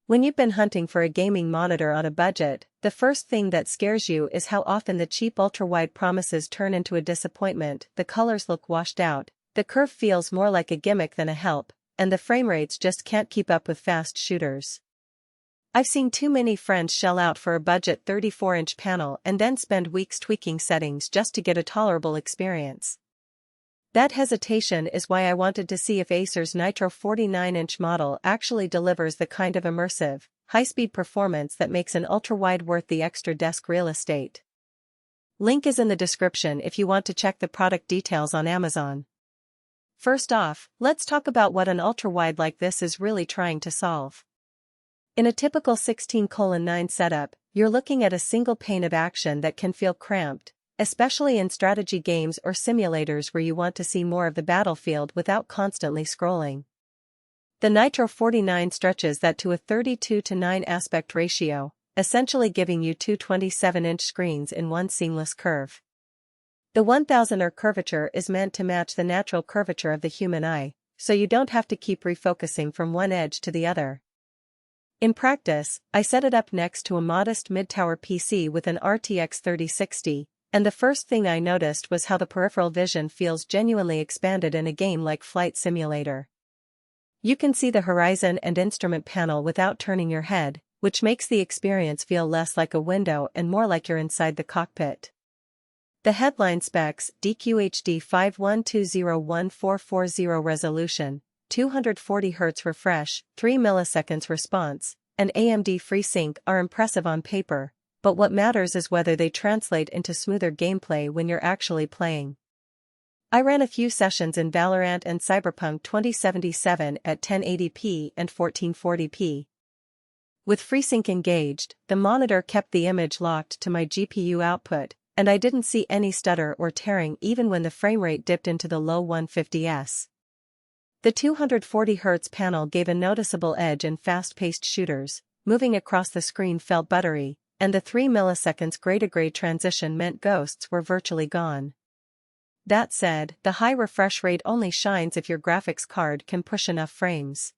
When you've been hunting for a gaming monitor on a budget, the first thing that scares you is how often the cheap ultra-wide promises turn into a disappointment. The colors look washed out, the curve feels more like a gimmick than a help, and the frame rates just can't keep up with fast shooters. I've seen too many friends shell out for a budget 34-inch panel and then spend weeks tweaking settings just to get a tolerable experience. That hesitation is why I wanted to see if Acer's Nitro 49-inch model actually delivers the kind of immersive, high-speed performance that makes an ultra-wide worth the extra desk real estate. Link is in the description if you want to check the product details on Amazon. First off, let's talk about what an ultra-wide like this is really trying to solve. In a typical 16:9 setup, you're looking at a single pane of action that can feel cramped, especially in strategy games or simulators where you want to see more of the battlefield without constantly scrolling. The Nitro 49 stretches that to a 32:9 aspect ratio, essentially giving you two 27-inch screens in one seamless curve. The 1000R curvature is meant to match the natural curvature of the human eye, so you don't have to keep refocusing from one edge to the other. In practice, I set it up next to a modest mid-tower PC with an RTX 3060, and the first thing I noticed was how the peripheral vision feels genuinely expanded in a game like Flight Simulator. You can see the horizon and instrument panel without turning your head, which makes the experience feel less like a window and more like you're inside the cockpit. The headline specs: DQHD 51201440 resolution, 240Hz refresh, 3 milliseconds response, and AMD FreeSync are impressive on paper, but what matters is whether they translate into smoother gameplay when you're actually playing. I ran a few sessions in Valorant and Cyberpunk 2077 at 1080p and 1440p. With FreeSync engaged, the monitor kept the image locked to my GPU output, and I didn't see any stutter or tearing even when the frame rate dipped into the low 150s. The 240Hz panel gave a noticeable edge in fast-paced shooters, moving across the screen felt buttery, and the 3 milliseconds gray-to-gray transition meant ghosts were virtually gone. That said, the high refresh rate only shines if your graphics card can push enough frames.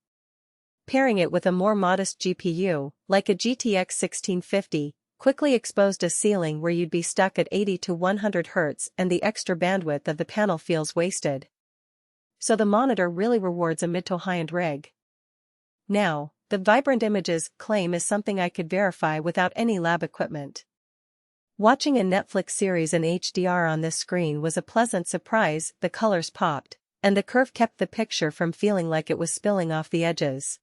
Pairing it with a more modest GPU, like a GTX 1650, quickly exposed a ceiling where you'd be stuck at 80 to 100 Hz and the extra bandwidth of the panel feels wasted. So the monitor really rewards a mid to high-end rig. Now, the vibrant images claim is something I could verify without any lab equipment. Watching a Netflix series in HDR on this screen was a pleasant surprise. The colors popped, and the curve kept the picture from feeling like it was spilling off the edges.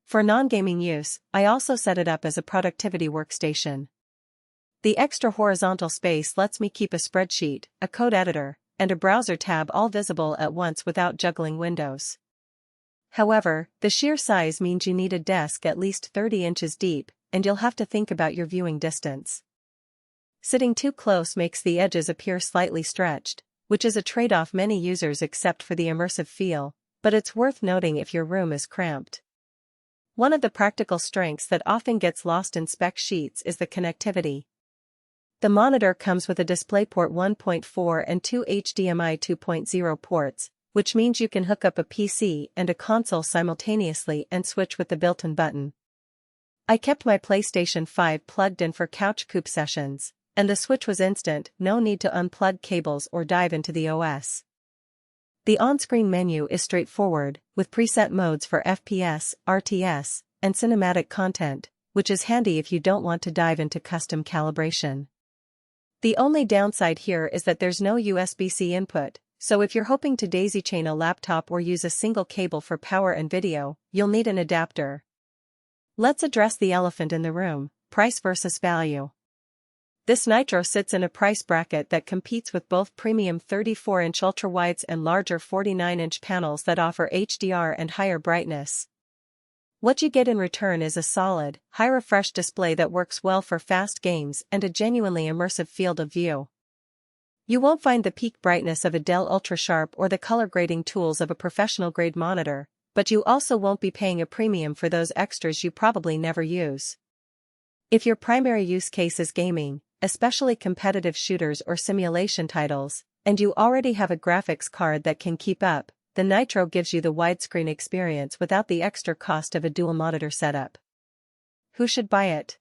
For non-gaming use, I also set it up as a productivity workstation. The extra horizontal space lets me keep a spreadsheet, a code editor, and a browser tab all visible at once without juggling windows. However, the sheer size means you need a desk at least 30 inches deep, and you'll have to think about your viewing distance. Sitting too close makes the edges appear slightly stretched, which is a trade-off many users accept for the immersive feel, but it's worth noting if your room is cramped. One of the practical strengths that often gets lost in spec sheets is the connectivity. The monitor comes with a DisplayPort 1.4 and two HDMI 2.0 ports, which means you can hook up a PC and a console simultaneously and switch with the built-in button. I kept my PlayStation 5 plugged in for couch coupe sessions, and the switch was instant, no need to unplug cables or dive into the OS. The on-screen menu is straightforward, with preset modes for FPS, RTS, and cinematic content, which is handy if you don't want to dive into custom calibration. The only downside here is that there's no USB-C input, so if you're hoping to daisy-chain a laptop or use a single cable for power and video, you'll need an adapter. Let's address the elephant in the room: price versus value. This Nitro sits in a price bracket that competes with both premium 34-inch ultrawides and larger 49-inch panels that offer HDR and higher brightness. What you get in return is a solid, high-refresh display that works well for fast games and a genuinely immersive field of view. You won't find the peak brightness of a Dell UltraSharp or the color grading tools of a professional-grade monitor, but you also won't be paying a premium for those extras you probably never use. If your primary use case is gaming, especially competitive shooters or simulation titles, and you already have a graphics card that can keep up, the Nitro gives you the widescreen experience without the extra cost of a dual monitor setup. who should buy it?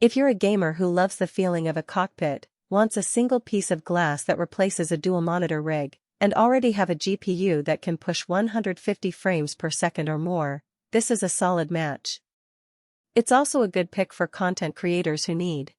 If you're a gamer who loves the feeling of a cockpit, wants a single piece of glass that replaces a dual monitor rig, and already have a GPU that can push 150 frames per second or more, this is a solid match. It's also a good pick for content creators who need